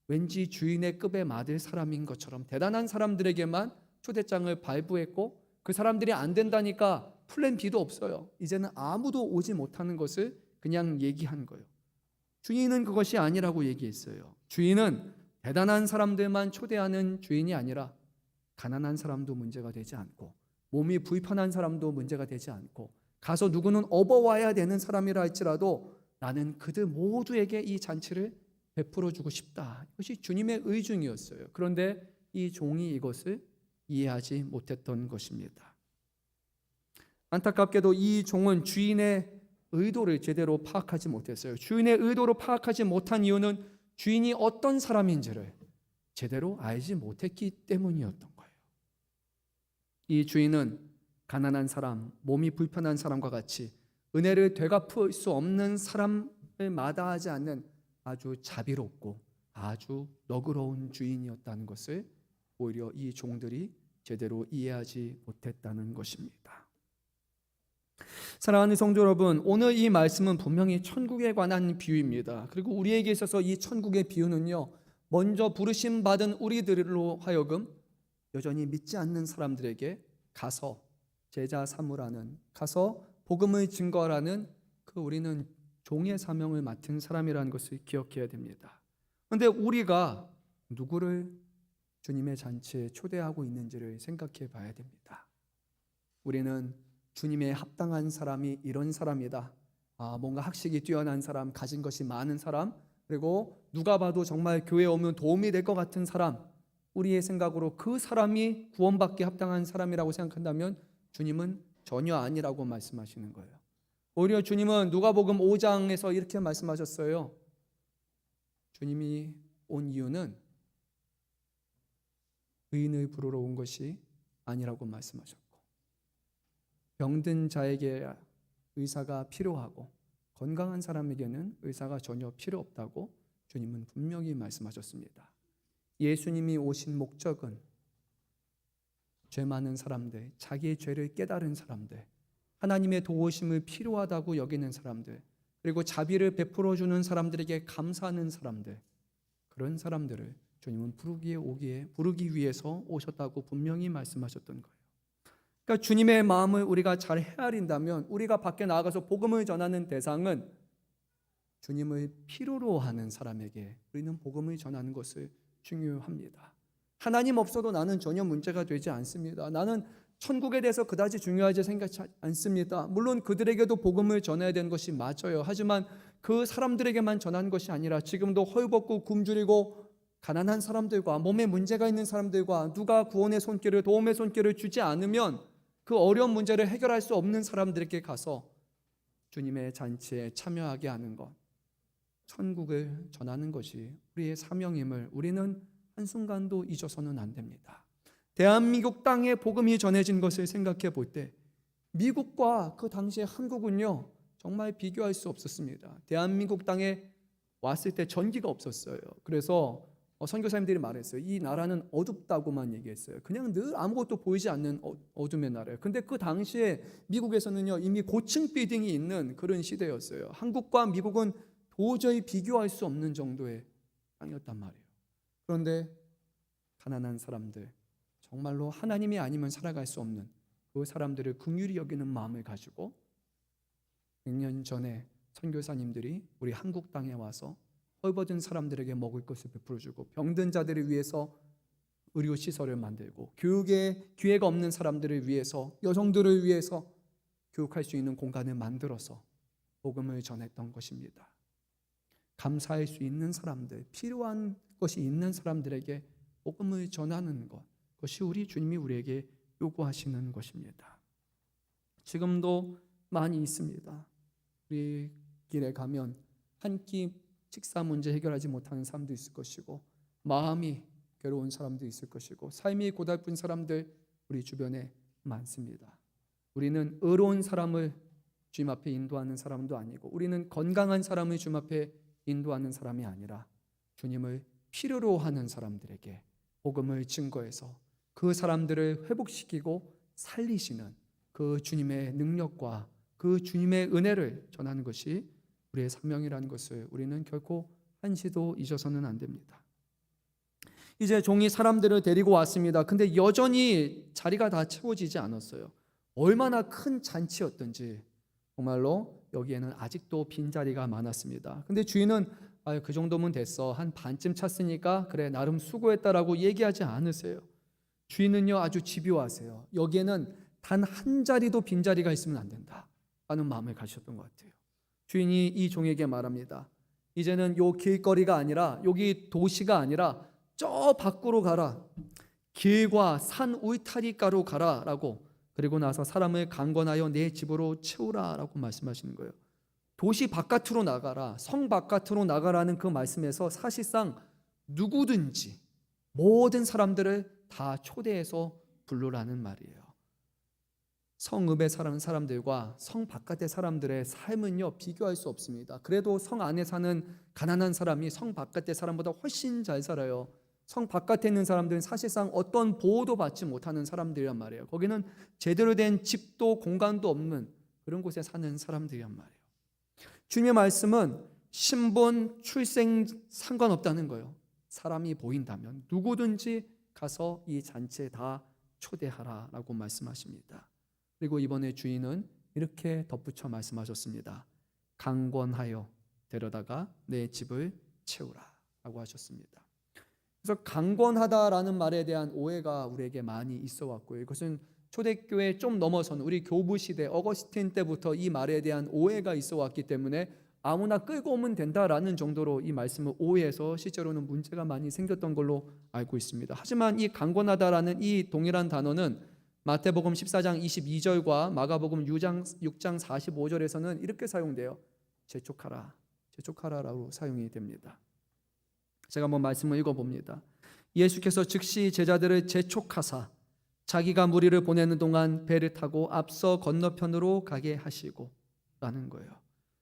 왠지 주인의 급에 맞을 사람인 것처럼 대단한 사람들에게만 초대장을 발부했고 그 사람들이 안 된다니까 플랜 B도 없어요. 이제는 아무도 오지 못하는 것을 그냥 얘기한 거예요. 주인은 그것이 아니라고 얘기했어요. 주인은 대단한 사람들만 초대하는 주인이 아니라 가난한 사람도 문제가 되지 않고 몸이 불편한 사람도 문제가 되지 않고 가서 누구는 업어와야 되는 사람이라 할지라도 나는 그들 모두에게 이 잔치를 베풀어 주고 싶다. 이것이 주님의 의중이었어요. 그런데 이 종이 이것을 이해하지 못했던 것입니다. 안타깝게도 이 종은 주인의 의도를 제대로 파악하지 못했어요. 주인의 의도를 파악하지 못한 이유는 주인이 어떤 사람인지를 제대로 알지 못했기 때문이었던 거예요. 이 주인은 가난한 사람, 몸이 불편한 사람과 같이 은혜를 되갚을 수 없는 사람을 마다하지 않는 아주 자비롭고 아주 너그러운 주인이었다는 것을 오히려 이 종들이 제대로 이해하지 못했다는 것입니다. 사랑하는 성도 여러분, 오늘 이 말씀은 분명히 천국에 관한 비유입니다. 그리고 우리에게 있어서 이 천국의 비유는요, 먼저 부르심 받은 우리들로 하여금 여전히 믿지 않는 사람들에게 가서 제자 삼으라는, 가서 복음을 증거하라는 그 우리는 종의 사명을 맡은 사람이라는 것을 기억해야 됩니다. 그런데 우리가 누구를 주님의 잔치에 초대하고 있는지를 생각해 봐야 됩니다. 우리는 주님의 합당한 사람이 이런 사람이다. 뭔가 학식이 뛰어난 사람, 가진 것이 많은 사람, 그리고 누가 봐도 정말 교회에 오면 도움이 될 것 같은 사람, 우리의 생각으로 그 사람이 구원받기 합당한 사람이라고 생각한다면 주님은 전혀 아니라고 말씀하시는 거예요. 오히려 주님은 누가복음 5장에서 이렇게 말씀하셨어요. 주님이 온 이유는 의인을 부르러 온 것이 아니라고 말씀하셨고, 병든 자에게 의사가 필요하고 건강한 사람에게는 의사가 전혀 필요 없다고 주님은 분명히 말씀하셨습니다. 예수님이 오신 목적은 죄 많은 사람들, 자기의 죄를 깨달은 사람들, 하나님의 도우심을 필요하다고 여기는 사람들, 그리고 자비를 베풀어 주는 사람들에게 감사하는 사람들, 그런 사람들을 주님은 부르기 위해서 오셨다고 분명히 말씀하셨던 거예요. 그러니까 주님의 마음을 우리가 잘 헤아린다면 우리가 밖에 나가서 복음을 전하는 대상은 주님을 필요로 하는 사람에게 우리는 복음을 전하는 것을 중요합니다. 하나님 없어도 나는 전혀 문제가 되지 않습니다. 나는 천국에 대해서 그다지 중요하지 생각하지 않습니다. 물론 그들에게도 복음을 전해야 되는 것이 맞아요. 하지만 그 사람들에게만 전하는 것이 아니라 지금도 헐벗고 굶주리고 가난한 사람들과 몸에 문제가 있는 사람들과 누가 구원의 손길을, 도움의 손길을 주지 않으면 그 어려운 문제를 해결할 수 없는 사람들에게 가서 주님의 잔치에 참여하게 하는 것, 천국을 전하는 것이 우리의 사명임을 우리는 한순간도 잊어서는 안 됩니다. 대한민국 땅에 복음이 전해진 것을 생각해 볼 때 미국과 그 당시의 한국은요 정말 비교할 수 없었습니다. 대한민국 땅에 왔을 때 전기가 없었어요. 그래서 선교사님들이 말했어요. 이 나라는 어둡다고만 얘기했어요. 그냥 늘 아무것도 보이지 않는 어둠의 나라예요. 근데 그 당시에 미국에서는요 이미 고층 빌딩이 있는 그런 시대였어요. 한국과 미국은 도저히 비교할 수 없는 정도의 땅이었단 말이에요. 그런데 가난한 사람들, 정말로 하나님이 아니면 살아갈 수 없는 그 사람들을 긍휼히 여기는 마음을 가지고 100년 전에 선교사님들이 우리 한국 땅에 와서 헐벗은 사람들에게 먹을 것을 베풀어주고, 병든 자들을 위해서 의료시설을 만들고, 교육에 기회가 없는 사람들을 위해서, 여성들을 위해서 교육할 수 있는 공간을 만들어서 복음을 전했던 것입니다. 감사할 수 있는 사람들, 필요한 것이 있는 사람들에게 복음을 전하는 것, 그것이 우리 주님이 우리에게 요구하시는 것입니다. 지금도 많이 있습니다. 우리 길에 가면 한 끼 식사 문제 해결하지 못하는 사람도 있을 것이고, 마음이 괴로운 사람도 있을 것이고, 삶이 고달픈 사람들 우리 주변에 많습니다. 우리는 의로운 사람을 주님 앞에 인도하는 사람도 아니고, 우리는 건강한 사람을 주님 앞에 인도하는 사람이 아니라 주님을 필요로 하는 사람들에게 복음을 증거해서 그 사람들을 회복시키고 살리시는 그 주님의 능력과 그 주님의 은혜를 전하는 것이 우리의 사명이라는 것을 우리는 결코 한시도 잊어서는 안 됩니다. 이제 종이 사람들을 데리고 왔습니다. 근데 여전히 자리가 다 채워지지 않았어요. 얼마나 큰 잔치였던지 정말로 여기에는 아직도 빈자리가 많았습니다. 근데 주인은 그 정도면 됐어, 한 반쯤 찼으니까 그래 나름 수고했다라고 얘기하지 않으세요. 주인은요 아주 집요하세요. 여기에는 단 한 자리도 빈자리가 있으면 안 된다 라는 마음을 가지셨던 것 같아요. 주인이 이 종에게 말합니다. 이제는 요 길거리가 아니라, 여기 도시가 아니라 저 밖으로 가라, 길과 산 울타리가로 가라 라고 그리고 나서 사람을 강권하여 내 집으로 채우라라고 말씀하시는 거예요. 도시 바깥으로 나가라, 성 바깥으로 나가라는 그 말씀에서 사실상 누구든지 모든 사람들을 다 초대해서 부르라는 말이에요. 성읍에 사는 사람들과 성 바깥의 사람들의 삶은요, 비교할 수 없습니다. 그래도 성 안에 사는 가난한 사람이 성 바깥의 사람보다 훨씬 잘 살아요. 성 바깥에 있는 사람들은 사실상 어떤 보호도 받지 못하는 사람들이란 말이에요. 거기는 제대로 된 집도 공간도 없는 그런 곳에 사는 사람들이란 말이에요. 주님의 말씀은 신분, 출생 상관없다는 거예요. 사람이 보인다면 누구든지 가서 이 잔치에 다 초대하라라고 말씀하십니다. 그리고 이번에 주인은 이렇게 덧붙여 말씀하셨습니다. 강권하여 데려다가 내 집을 채우라라고 하셨습니다. 그래서 강권하다라는 말에 대한 오해가 우리에게 많이 있어 왔고요. 이것은 초대교회 좀 넘어선 우리 교부 시대 어거스틴 때부터 이 말에 대한 오해가 있어 왔기 때문에 아무나 끌고 오면 된다라는 정도로 이 말씀을 오해해서 실제로는 문제가 많이 생겼던 걸로 알고 있습니다. 하지만 이 강권하다라는 이 동일한 단어는 마태복음 14장 22절과 마가복음 6장 45절에서는 이렇게 사용돼요. 재촉하라라고 사용이 됩니다. 제가 한번 말씀을 읽어봅니다. 예수께서 즉시 제자들을 재촉하사 자기가 무리를 보내는 동안 배를 타고 앞서 건너편으로 가게 하시고 라는 거예요.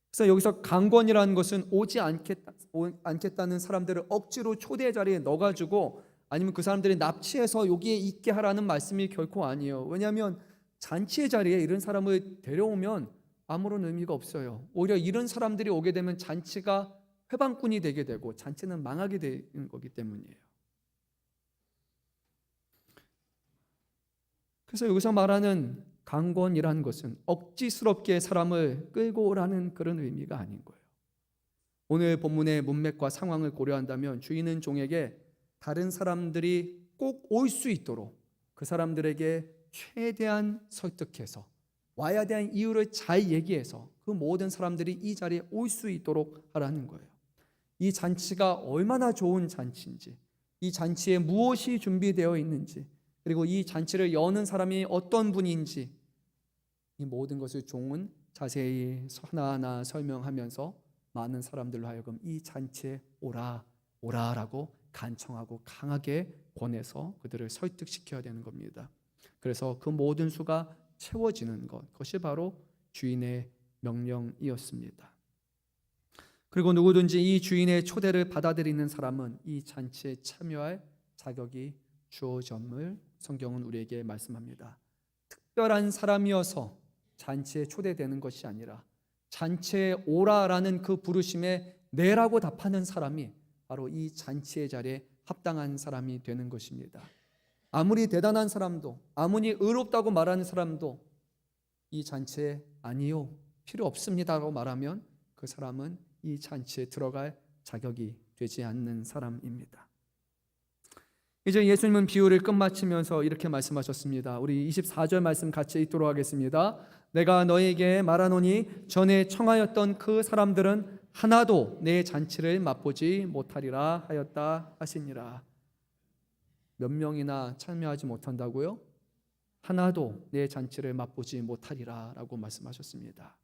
그래서 여기서 강권이라는 것은 오지 않겠다는 사람들을 억지로 초대 자리에 넣어가지고 아니면 그 사람들이 납치해서 여기에 있게 하라는 말씀이 결코 아니에요. 왜냐하면 잔치의 자리에 이런 사람을 데려오면 아무런 의미가 없어요. 오히려 이런 사람들이 오게 되면 잔치가 회방꾼이 되게 되고 잔치는 망하게 되는 거기 때문이에요. 그래서 여기서 말하는 강권이라는 것은 억지스럽게 사람을 끌고 오라는 그런 의미가 아닌 거예요. 오늘 본문의 문맥과 상황을 고려한다면 주인은 종에게 다른 사람들이 꼭 올 수 있도록 그 사람들에게 최대한 설득해서 와야 되는 이유를 잘 얘기해서 그 모든 사람들이 이 자리에 올 수 있도록 하라는 거예요. 이 잔치가 얼마나 좋은 잔치인지, 이 잔치에 무엇이 준비되어 있는지, 그리고 이 잔치를 여는 사람이 어떤 분인지 이 모든 것을 종은 자세히 하나하나 설명하면서 많은 사람들로 하여금 이 잔치에 오라라고 간청하고 강하게 권해서 그들을 설득시켜야 되는 겁니다. 그래서 그 모든 수가 채워지는 것, 그것이 바로 주인의 명령이었습니다. 그리고 누구든지 이 주인의 초대를 받아들이는 사람은 이 잔치에 참여할 자격이 주어짐을 성경은 우리에게 말씀합니다. 특별한 사람이어서 잔치에 초대되는 것이 아니라 잔치에 오라라는 그 부르심에 네라고 답하는 사람이 바로 이 잔치의 자리에 합당한 사람이 되는 것입니다. 아무리 대단한 사람도, 아무리 의롭다고 말하는 사람도 이 잔치에 아니요, 필요 없습니다라고 말하면 그 사람은 이 잔치에 들어갈 자격이 되지 않는 사람입니다. 이제 예수님은 비유를 끝마치면서 이렇게 말씀하셨습니다. 우리 24절 말씀 같이 읽도록 하겠습니다. 내가 너에게 말하노니 전에 청하였던 그 사람들은 하나도 내 잔치를 맛보지 못하리라 하였다 하시니라. 몇 명이나 참여하지 못한다고요? 하나도 내 잔치를 맛보지 못하리라 라고 말씀하셨습니다.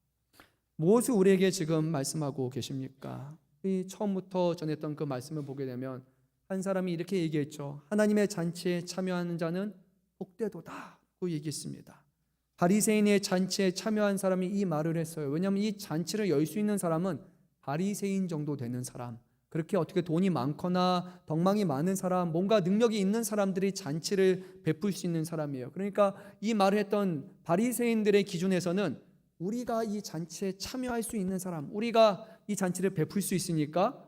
무엇을 우리에게 지금 말씀하고 계십니까? 이 처음부터 전했던 그 말씀을 보게 되면 한 사람이 이렇게 얘기했죠. 하나님의 잔치에 참여하는 자는 복되도다고 얘기했습니다. 바리새인의 잔치에 참여한 사람이 이 말을 했어요. 왜냐하면 이 잔치를 열 수 있는 사람은 바리새인 정도 되는 사람, 그렇게 어떻게 돈이 많거나 덕망이 많은 사람, 뭔가 능력이 있는 사람들이 잔치를 베풀 수 있는 사람이에요. 그러니까 이 말을 했던 바리새인들의 기준에서는 우리가 이 잔치에 참여할 수 있는 사람, 우리가 이 잔치를 베풀 수 있으니까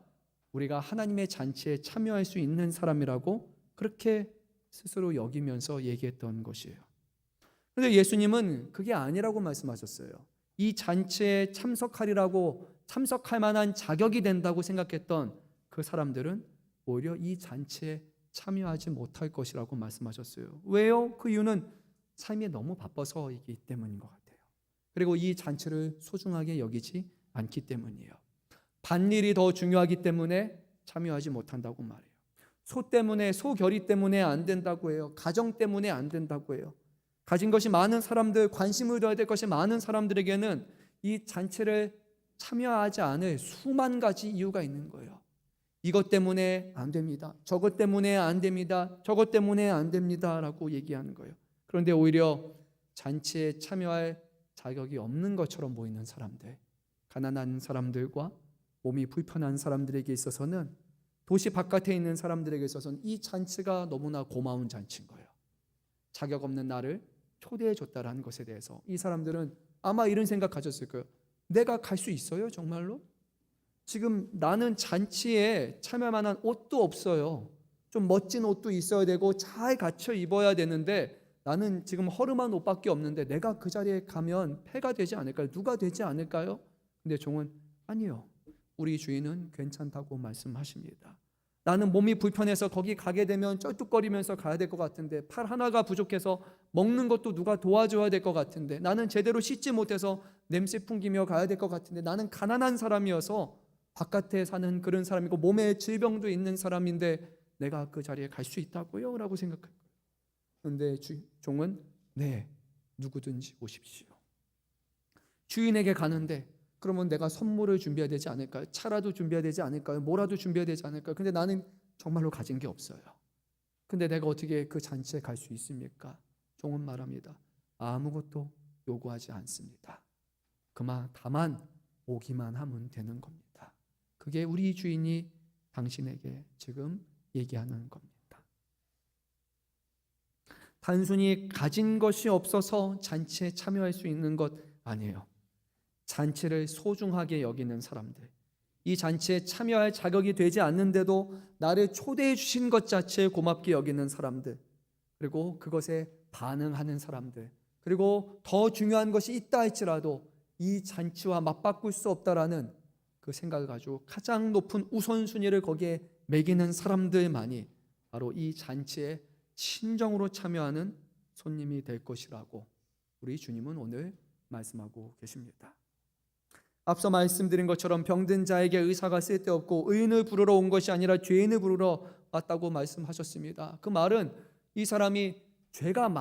우리가 하나님의 잔치에 참여할 수 있는 사람이라고 그렇게 스스로 여기면서 얘기했던 것이에요. 그런데 예수님은 그게 아니라고 말씀하셨어요. 이 잔치에 참석할 만한 자격이 된다고 생각했던 그 사람들은 오히려 이 잔치에 참여하지 못할 것이라고 말씀하셨어요. 왜요? 그 이유는 삶이 너무 바빠서이기 때문인 것 같아요. 그리고 이 잔치를 소중하게 여기지 않기 때문이에요. 밭일이 더 중요하기 때문에 참여하지 못한다고 말해요. 소 결이 때문에 안 된다고 해요. 가정 때문에 안 된다고 해요. 가진 것이 많은 사람들, 관심을 둬야 될 것이 많은 사람들에게는 이 잔치를 참여하지 않을 수만 가지 이유가 있는 거예요. 이것 때문에 안 됩니다. 저것 때문에 안 됩니다. 저것 때문에 안 됩니다. 라고 얘기하는 거예요. 그런데 오히려 잔치에 참여할 자격이 없는 것처럼 보이는 사람들, 가난한 사람들과 몸이 불편한 사람들에게 있어서는, 도시 바깥에 있는 사람들에게 있어서는 이 잔치가 너무나 고마운 잔치인 거예요. 자격 없는 나를 초대해 줬다라는 것에 대해서 이 사람들은 아마 이런 생각 가졌을 거예요. 내가 갈 수 있어요? 정말로? 지금 나는 잔치에 참여할 만한 옷도 없어요. 좀 멋진 옷도 있어야 되고 잘 갖춰 입어야 되는데 나는 지금 허름한 옷밖에 없는데 내가 그 자리에 가면 폐가 되지 않을까요? 누가 되지 않을까요? 근데 종은 아니요. 우리 주인은 괜찮다고 말씀하십니다. 나는 몸이 불편해서 거기 가게 되면 쩔뚝거리면서 가야 될 것 같은데, 팔 하나가 부족해서 먹는 것도 누가 도와줘야 될 것 같은데, 나는 제대로 씻지 못해서 냄새 풍기며 가야 될 것 같은데, 나는 가난한 사람이어서 바깥에 사는 그런 사람이고 몸에 질병도 있는 사람인데 내가 그 자리에 갈 수 있다고요? 라고 생각할 거예요. 그런데 종은 네, 누구든지 오십시오. 주인에게 가는데 그러면 내가 선물을 준비해야 되지 않을까요? 차라도 준비해야 되지 않을까요? 뭐라도 준비해야 되지 않을까요? 근데 나는 정말로 가진 게 없어요. 근데 내가 어떻게 그 잔치에 갈 수 있습니까? 종은 말합니다. 아무것도 요구하지 않습니다. 다만 오기만 하면 되는 겁니다. 그게 우리 주인이 당신에게 지금 얘기하는 겁니다. 단순히 가진 것이 없어서 잔치에 참여할 수 있는 것 아니에요. 잔치를 소중하게 여기는 사람들, 이 잔치에 참여할 자격이 되지 않는데도 나를 초대해 주신 것 자체에 고맙게 여기는 사람들, 그리고 그것에 반응하는 사람들, 그리고 더 중요한 것이 있다 할지라도 이 잔치와 맞바꿀 수 없다라는 그 생각을 가지고 가장 높은 우선순위를 거기에 매기는 사람들만이 바로 이 잔치에 친정으로 참여하는 손님이 될 것이라고 우리 주님은 오늘 말씀하고 계십니다. 앞서 말씀드린 것처럼 병든 자에게 의사가 쓸데없고 의인을 부르러 온 것이 아니라 죄인을 부르러 왔다고 말씀하셨습니다. 그 말은 이 사람이 죄가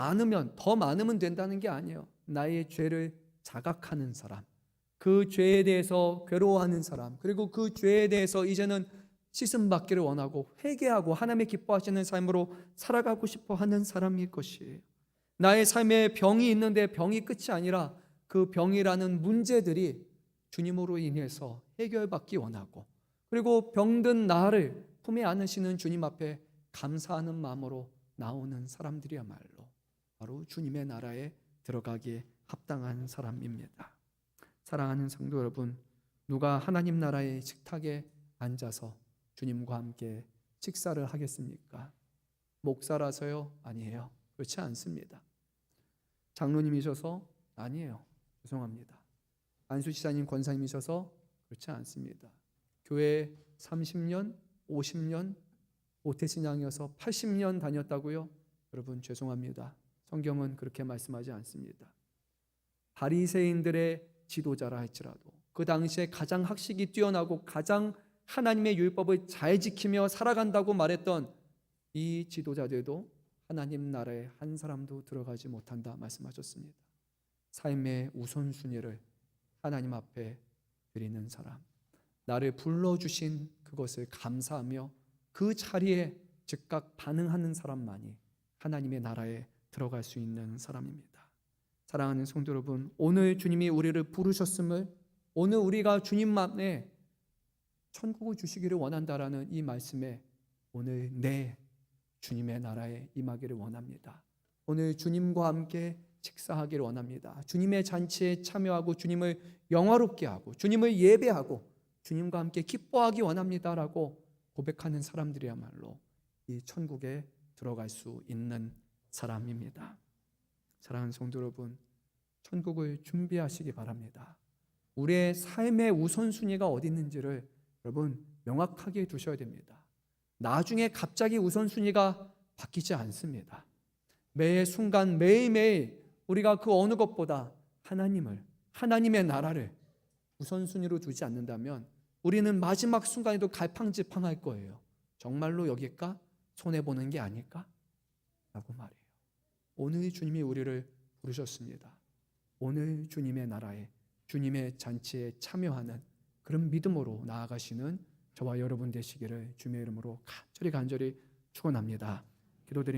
더 많으면 된다는 게 아니에요. 나의 죄를 자각하는 사람, 그 죄에 대해서 괴로워하는 사람, 그리고 그 죄에 대해서 이제는 씻음 받기를 원하고 회개하고 하나님의 기뻐하시는 삶으로 살아가고 싶어 하는 사람일 것이에요. 나의 삶에 병이 있는데 병이 끝이 아니라 그 병이라는 문제들이 주님으로 인해서 해결받기 원하고, 그리고 병든 나를 품에 안으시는 주님 앞에 감사하는 마음으로 나오는 사람들이야말로 바로 주님의 나라에 들어가기에 합당한 사람입니다. 사랑하는 성도 여러분, 누가 하나님 나라의 식탁에 앉아서 주님과 함께 식사를 하겠습니까? 목사라서요? 아니에요. 그렇지 않습니다. 장로님이셔서? 아니에요. 죄송합니다. 안수지사님, 권사님이셔서? 그렇지 않습니다. 교회 30년, 50년, 모태신앙이어서 80년 다녔다고요? 여러분 죄송합니다. 성경은 그렇게 말씀하지 않습니다. 바리새인들의 지도자라 할지라도 그 당시에 가장 학식이 뛰어나고 가장 하나님의 율법을 잘 지키며 살아간다고 말했던 이 지도자들도 하나님 나라에 한 사람도 들어가지 못한다 말씀하셨습니다. 삶의 우선순위를 하나님 앞에 드리는 사람, 나를 불러주신 그것을 감사하며 그 자리에 즉각 반응하는 사람만이 하나님의 나라에 들어갈 수 있는 사람입니다. 사랑하는 성도 여러분, 오늘 주님이 우리를 부르셨음을, 오늘 우리가 주님 앞에 천국을 주시기를 원한다라는 이 말씀에 오늘 내 주님의 나라에 임하기를 원합니다. 오늘 주님과 함께 식사하기를 원합니다. 주님의 잔치에 참여하고 주님을 영화롭게 하고 주님을 예배하고 주님과 함께 기뻐하기 원합니다라고 고백하는 사람들이야말로 이 천국에 들어갈 수 있는 사람입니다. 사랑하는 성도 여러분, 천국을 준비하시기 바랍니다. 우리의 삶의 우선순위가 어디 있는지를 여러분 명확하게 두셔야 됩니다. 나중에 갑자기 우선순위가 바뀌지 않습니다. 매 순간 매일매일 우리가 그 어느 것보다 하나님의 나라를 우선순위로 두지 않는다면 우리는 마지막 순간에도 갈팡질팡할 거예요. 정말로 여길까? 손해보는 게 아닐까? 라고 말해요. 오늘 주님이 우리를 부르셨습니다. 오늘 주님의 나라에, 주님의 잔치에 참여하는 그런 믿음으로 나아가시는 저와 여러분 되시기를 주님의 이름으로 간절히 축원합니다. 기도드립니다.